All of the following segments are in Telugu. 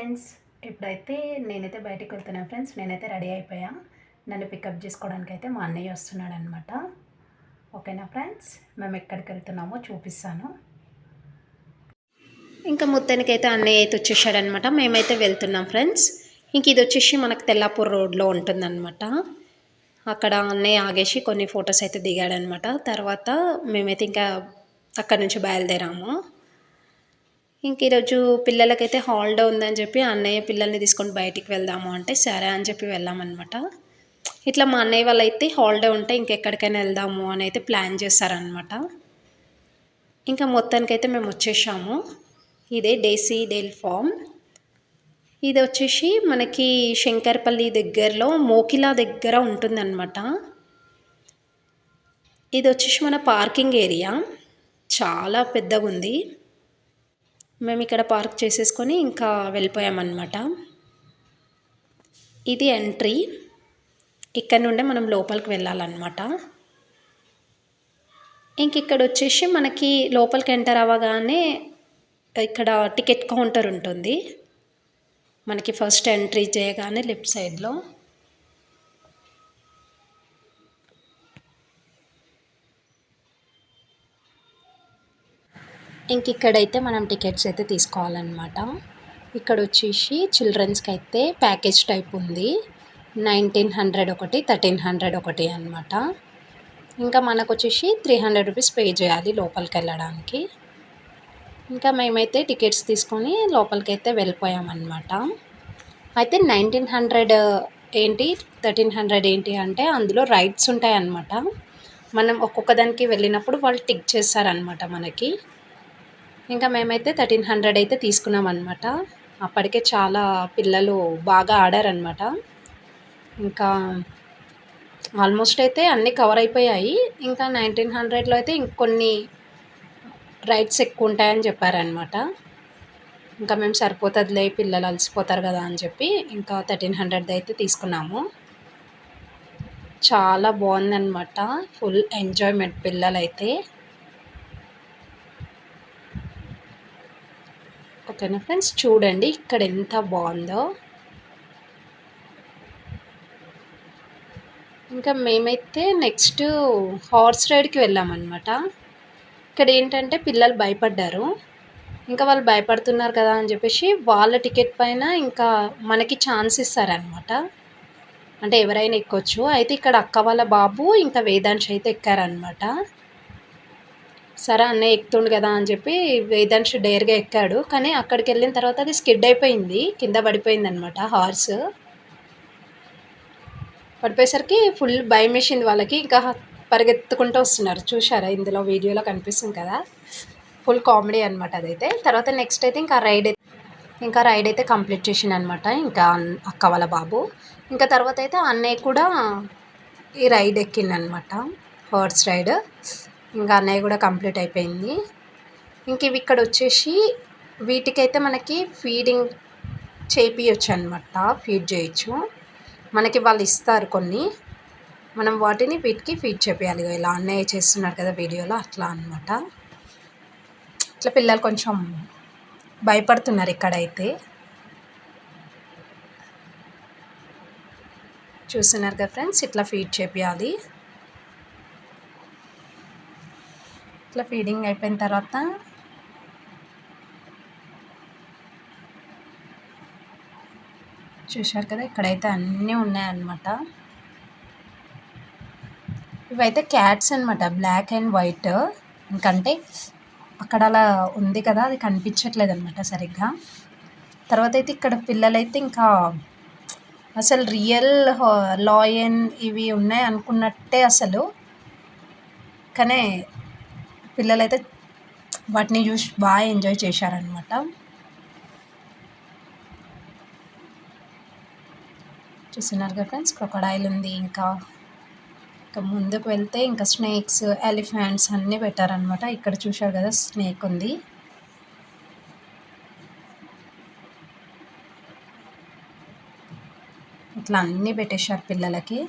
ఫ్రెండ్స్, ఇప్పుడైతే నేనైతే బయటికి వెళ్తున్నాను ఫ్రెండ్స్. నేనైతే రెడీ అయిపోయా. నన్ను పికప్ చేసుకోవడానికైతే మా అన్నయ్య వస్తున్నాడనమాట. ఓకేనా ఫ్రెండ్స్, మేము ఎక్కడికి వెళ్తున్నామో చూపిస్తాను. ఇంకా మొత్తానికైతే అన్నయ్య అయితే వచ్చేసాడనమాట. మేమైతే వెళ్తున్నాం ఫ్రెండ్స్. ఇంక ఇది వచ్చేసి మనకు తెల్లాపూర్ రోడ్లో ఉంటుందన్నమాట. అక్కడ అన్నయ్య ఆగేసి కొన్ని ఫొటోస్ అయితే దిగాడనమాట. తర్వాత మేమైతే ఇంకా అక్కడ నుంచి బయలుదేరాము. ఇంక ఈరోజు పిల్లలకైతే హాలిడే ఉందని చెప్పి అన్నయ్య పిల్లల్ని తీసుకొని బయటికి వెళ్దాము అంటే సరే అని చెప్పి వెళ్ళామన్నమాట. ఇట్లా మా అన్నయ్య వాళ్ళు అయితే హాలిడే ఉంటే ఇంకెక్కడికైనా వెళ్దాము అని అయితే ప్లాన్ చేశారనమాట. ఇంకా మొత్తానికైతే మేము వచ్చేసాము. ఇదే డేసీ డైరీ ఫార్మ్. ఇది వచ్చేసి మనకి శంకర్పల్లి దగ్గరలో మోకిలా దగ్గర ఉంటుందన్నమాట. ఇది వచ్చేసి మన పార్కింగ్ ఏరియా, చాలా పెద్దగా ఉంది. మేము ఇక్కడ పార్క్ చేసేసుకొని ఇంకా వెళ్ళిపోయామన్నమాట. ఇది ఎంట్రీ. ఇక్కడ నుండే మనం లోపలికి వెళ్ళాలన్నమాట. ఇంక ఇక్కడ వచ్చేసి మనకి లోపలికి ఎంటర్ అవ్వగానే ఇక్కడ టికెట్ కౌంటర్ ఉంటుంది. మనకి ఫస్ట్ ఎంట్రీ చేయగానే లెఫ్ట్ సైడ్లో ఇంక ఇక్కడైతే మనం టికెట్స్ అయితే తీసుకోవాలన్నమాట. ఇక్కడ వచ్చేసి చిల్డ్రన్స్కి అయితే ప్యాకేజ్ టైప్ ఉంది. 1900 ఒకటి, 1300 ఒకటి అనమాట. ఇంకా మనకు వచ్చేసి 300 రూపీస్ పే చేయాలి లోపలికి వెళ్ళడానికి. ఇంకా మేమైతే టికెట్స్ తీసుకొని లోపలికి అయితే వెళ్ళిపోయామన్నమాట. అయితే 1900 ఏంటి 1300 ఏంటి అంటే అందులో రైడ్స్ ఉంటాయన్నమాట. మనం ఒక్కొక్క దానికి వెళ్ళినప్పుడు వాళ్ళు టిక్ చేస్తారనమాట మనకి. ఇంకా మేమైతే 1300 అయితే తీసుకున్నాం అనమాట. అప్పటికే చాలా పిల్లలు బాగా ఆడారనమాట. ఇంకా ఆల్మోస్ట్ అయితే అన్నీ కవర్ అయిపోయాయి. ఇంకా 1900లో అయితే ఇంకొన్ని రైడ్స్ ఎక్కువ ఉంటాయని చెప్పారనమాట. ఇంకా మేము సరిపోతుందిలే పిల్లలు అలసిపోతారు కదా అని చెప్పి ఇంకా 1300 అయితే తీసుకున్నాము. చాలా బాగుందన్నమాట. ఫుల్ ఎంజాయ్మెంట్ పిల్లలైతే. ఓకేనా ఫ్రెండ్స్, చూడండి ఇక్కడ ఎంత బాగుందో. ఇంకా మేమైతే నెక్స్ట్ హార్స్ రైడ్కి వెళ్ళామన్నమాట. ఇక్కడ ఏంటంటే పిల్లలు భయపడ్డారు. ఇంకా వాళ్ళు భయపడుతున్నారు కదా అని చెప్పేసి వాళ్ళ టికెట్ పైన ఇంకా మనకి ఛాన్స్ ఇస్తారనమాట. అంటే ఎవరైనా ఎక్కొచ్చు. అయితే ఇక్కడ అక్క వాళ్ళ బాబు ఇంకా వేదాంశ్ అయితే ఎక్కారనమాట. సరే అన్నయ్య ఎక్కుతుండు కదా అని చెప్పి వేదాంశ్ డేర్గా ఎక్కాడు. కానీ అక్కడికి వెళ్ళిన తర్వాత అది స్కిడ్ అయిపోయింది, కింద పడిపోయింది అనమాట. హార్స్ పడిపోయేసరికి ఫుల్ భయం వేసింది వాళ్ళకి. ఇంకా పరిగెత్తుకుంటూ వస్తున్నారు. చూసారా, ఇందులో వీడియోలో కనిపిస్తుంది కదా. ఫుల్ కామెడీ అనమాట అదైతే. తర్వాత నెక్స్ట్ అయితే ఇంకా రైడ్ అయితే కంప్లీట్ చేసిండు అనమాట ఇంకా అక్క వాళ్ళ బాబు. ఇంకా తర్వాత అయితే అన్నయ్య కూడా ఈ రైడ్ ఎక్కిండనమాట, హార్స్ రైడ్. ఇంకా అన్నయ్య కూడా కంప్లీట్ అయిపోయింది. ఇంక ఇవి ఇక్కడ వచ్చేసి వీటికైతే మనకి ఫీడింగ్ చేయించచ్చు అనమాట. ఫీడ్ చేయొచ్చు మనకి, వాళ్ళు ఇస్తారు కొన్ని, మనం వాటిని వీటికి ఫీడ్ చేయాలి. ఇలా అన్నయ్య చేస్తున్నారు కదా వీడియోలో, అట్లా అనమాట. ఇట్లా పిల్లలు కొంచెం భయపడుతున్నారు ఇక్కడైతే. చూస్తున్నారు కదా ఫ్రెండ్స్, ఇట్లా ఫీడ్ చేయాలి. ఇట్లా ఫీడింగ్ అయిపోయిన తర్వాత చూశారు కదా, ఇక్కడైతే అన్నీ ఉన్నాయన్నమాట. ఇవైతే క్యాట్స్ అనమాట, బ్లాక్ అండ్ వైట్. ఇంకంటే అక్కడ అలా ఉంది కదా, అది కనిపించట్లేదు అనమాట సరిగ్గా. తర్వాత అయితే ఇక్కడ పిల్లలైతే ఇంకా అసలు రియల్ లాయన్ ఇవి ఉన్నాయి అనుకున్నట్టే అసలు. కానీ పిల్లలైతే వాటిని చూసి బాగా ఎంజాయ్ చేశారనమాట. చూస్తున్నారు కదా ఫ్రెండ్స్, క్రొకడైల్ ఉంది. ఇంకా ముందుకు వెళ్తే ఇంకా స్నేక్స్, ఎలిఫెంట్స్ అన్నీ పెట్టారనమాట. ఇక్కడ చూశారు కదా, స్నేక్ ఉంది. ఇట్లా అన్నీ పెట్టేశారు పిల్లలకి.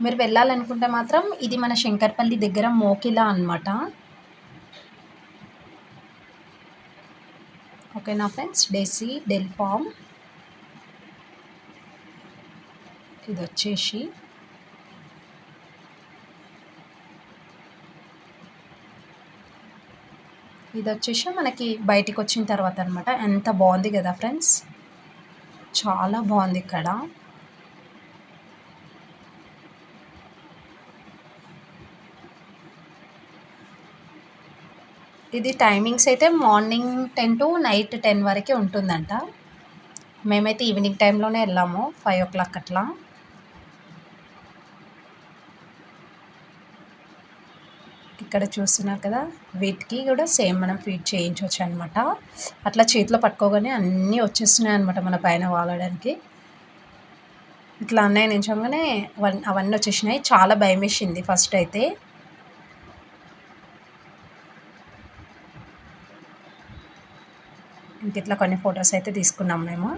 మీరు వెళ్ళాలనుకుంటే మాత్రం ఇది మన శంకర్పల్లి దగ్గర మోకిలా అనమాట. ఓకేనా ఫ్రెండ్స్. డెసీ డెల్ ఫామ్ ఇది వచ్చేసి మనకి బయటికి వచ్చిన తర్వాత అనమాట. ఎంత బాగుంది కదా ఫ్రెండ్స్, చాలా బాగుంది ఇక్కడ. ఇది టైమింగ్స్ అయితే మార్నింగ్ 10 to నైట్ 10 వరకే ఉంటుందంట. మేమైతే ఈవినింగ్ టైంలోనే వెళ్ళాము, 5 o'clock అట్లా. ఇక్కడ చూస్తున్నారు కదా, వీటికి కూడా సేమ్ మనం ఫీడ్ చేయించవచ్చు అనమాట. అట్లా చేతిలో పట్టుకోగానే అన్నీ వచ్చేస్తున్నాయి అనమాట మన పైన వాలడానికి. ఇట్లా అన్నయ్య నించోగానే అవన్నీ వచ్చేసినాయి. చాలా భయం వేసింది ఫస్ట్ అయితే. ఇంక ఇట్లా కొన్ని ఫొటోస్ అయితే తీసుకున్నాం మేము.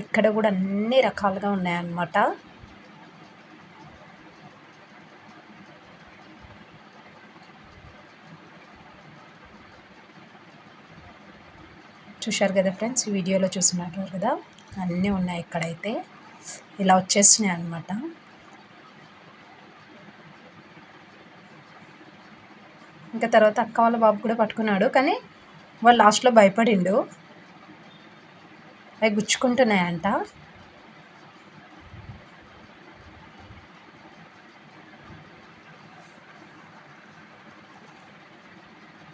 ఇక్కడ కూడా అన్ని రకాలుగా ఉన్నాయన్నమాట. చూశారు కదా ఫ్రెండ్స్, వీడియోలో చూస్తున్నారు కదా, అన్నీ ఉన్నాయి ఇక్కడైతే. ఇలా వచ్చేసినాయి అన్నమాట. ఇంకా తర్వాత అక్క వాళ్ళ బాబు కూడా పట్టుకున్నాడు, కానీ వాళ్ళు లాస్ట్లో భయపడిండు, అవి గుచ్చుకుంటున్నాయంట.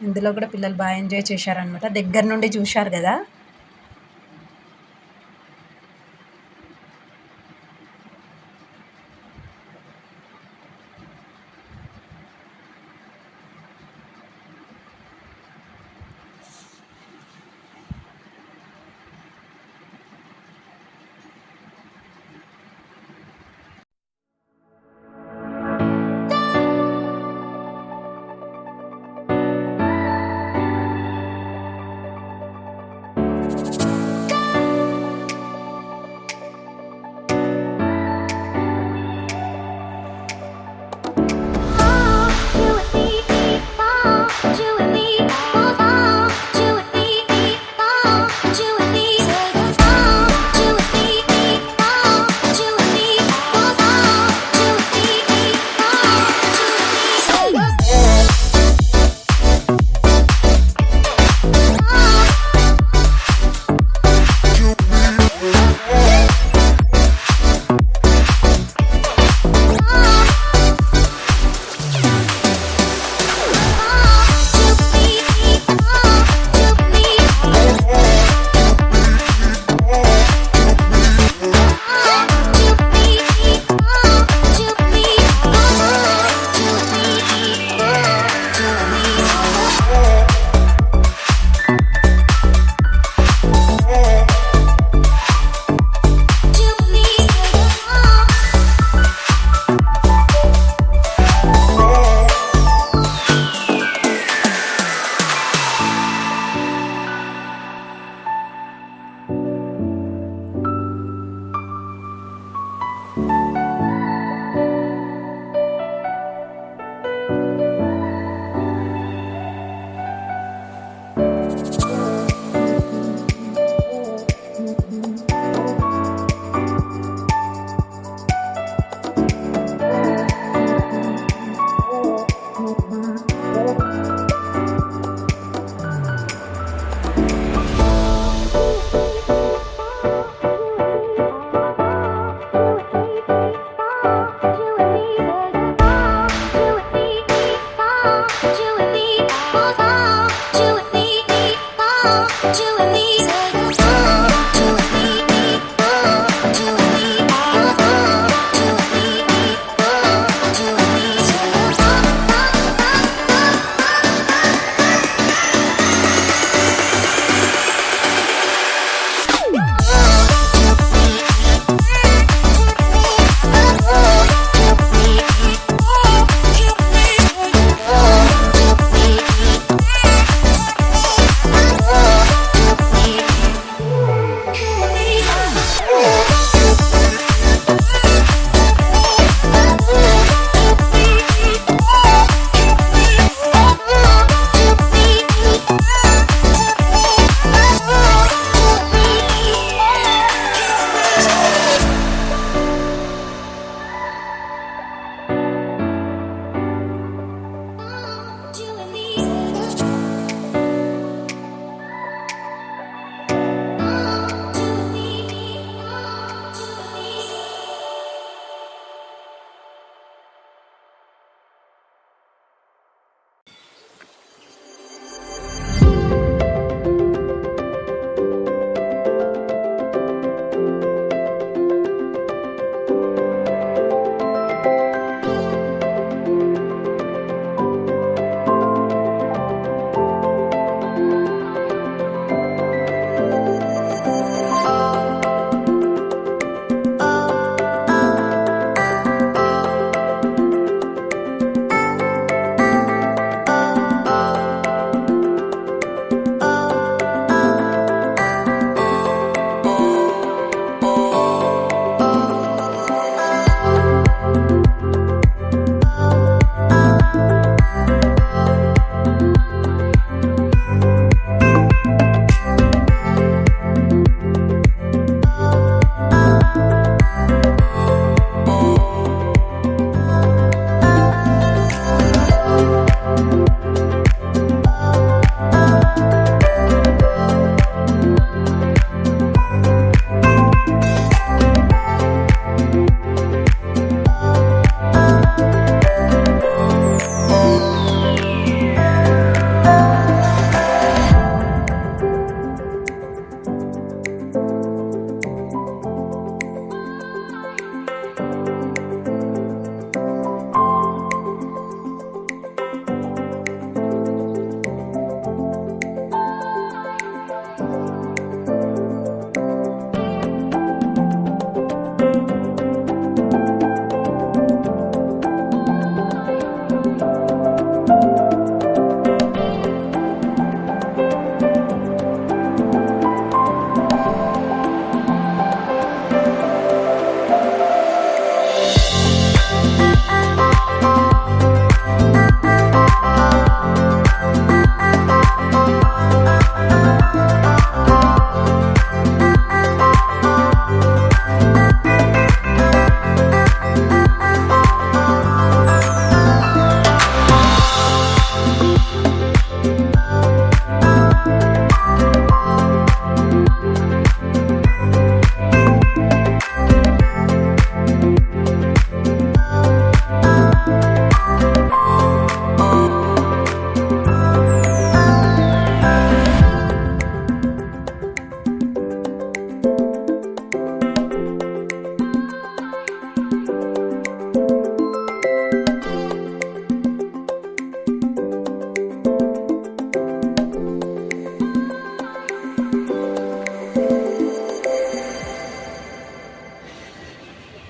ఇందులో కూడా పిల్లలు బాగా ఎంజాయ్ చేశారనమాట. దగ్గర నుండి చూశారు కదా.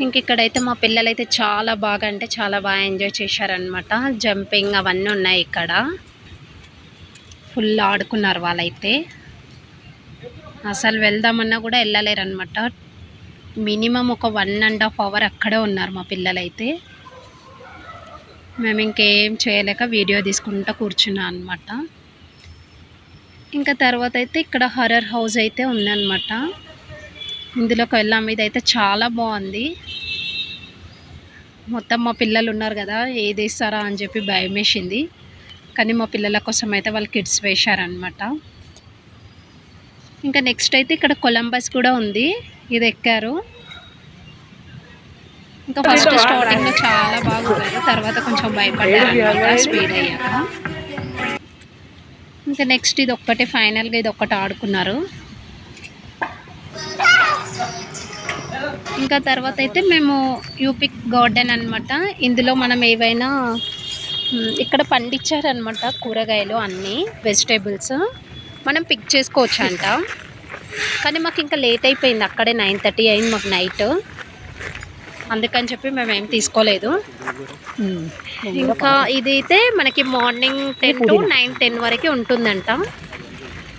ఇంక ఇక్కడైతే మా పిల్లలైతే చాలా బాగా అంటే చాలా బాగా ఎంజాయ్ చేశారనమాట. జంపింగ్ అవన్నీ ఉన్నాయి ఇక్కడ. ఫుల్ ఆడుకున్నారు వాళ్ళైతే. అసలు వెళ్దామన్నా కూడా వెళ్ళలేరనమాట. మినిమం ఒక 1.5 అవర్ అక్కడే ఉన్నారు మా పిల్లలైతే. మేము ఇంకేం చేయలేక వీడియో తీసుకుంటూ కూర్చున్నాం అనమాట. ఇంకా తర్వాత అయితే ఇక్కడ హర్రర్ హౌస్ అయితే ఉందన్నమాట. ఇందులోకి వెళ్ళాం. ఇదైతే చాలా బాగుంది. మొత్తం మా పిల్లలు ఉన్నారు కదా, ఏది వేస్తారా అని చెప్పి భయం వేసింది. కానీ మా పిల్లల కోసం అయితే వాళ్ళు కిడ్స్ వేశారనమాట. ఇంకా నెక్స్ట్ అయితే ఇక్కడ కొలంబస్ కూడా ఉంది. ఇది ఎక్కారు. ఇంకా ఫస్ట్ స్టార్టింగ్లో చాలా బాగా ఊరారు, తర్వాత కొంచెం భయపడ్డారు అనమాట స్పీడ్ అయ్యాక. ఇంకా నెక్స్ట్ ఇది ఒక్కటే ఫైనల్గా ఇది ఒక్కటి ఆడుకున్నారు. ఇంకా తర్వాత అయితే మేము యూపిక్ గార్డెన్ అనమాట. ఇందులో మనం ఏవైనా ఇక్కడ పండించారనమాట కూరగాయలు అన్నీ వెజిటేబుల్స్ మనం పిక్ చేసుకోవచ్చు అంట. కానీ మాకు ఇంకా లేట్ అయిపోయింది, అక్కడే 9:30 అయింది మాకు నైట్. అందుకని చెప్పి మేము ఏం తీసుకోలేదు. ఇంకా ఇదైతే మనకి మార్నింగ్ 10 to 9-10 వరకు ఉంటుందంట.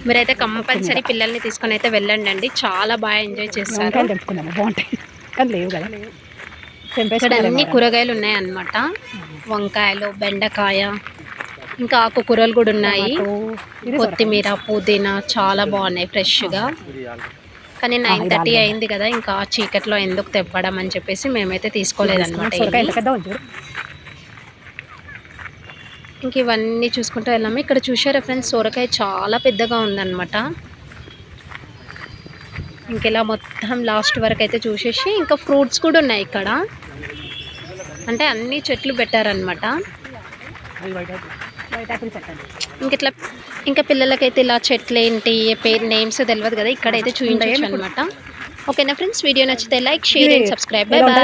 మీరైతే కంపల్సరీ పిల్లల్ని తీసుకొని అయితే వెళ్ళండి అండి, చాలా బాగా ఎంజాయ్ చేస్తారు. ఇక్కడ అన్ని కూరగాయలు ఉన్నాయన్నమాట. వంకాయలు, బెండకాయ, ఇంకా ఆకుకూరలు కూడా ఉన్నాయి. కొత్తిమీర, పుదీనా చాలా బాగున్నాయి ఫ్రెష్గా. కానీ 9:30 అయింది కదా, ఇంకా చీకట్లో ఎందుకు తెప్పడం అని చెప్పేసి మేమైతే తీసుకోలేదన్నమాట. ఇంక ఇవన్నీ చూసుకుంటూ వెళ్ళాము. ఇక్కడ చూసారా ఫ్రెండ్స్, సొరకాయ చాలా పెద్దగా ఉందన్నమాట. ఇంకెలా మొత్తం లాస్ట్ వరకు అయితే చూసేసి ఇంకా ఫ్రూట్స్ కూడా ఉన్నాయి ఇక్కడ. అంటే అన్ని చెట్లు పెట్టారనమాట. ఇంకెట్లా ఇంకా పిల్లలకైతే ఇలా చెట్లు ఏంటి పేరు నేమ్స్ తెలియదు కదా, ఇక్కడైతే చూపించవచ్చు అనమాట. ఓకేనా ఫ్రెండ్స్, వీడియో నచ్చితే like, share and subscribe. Bye bye.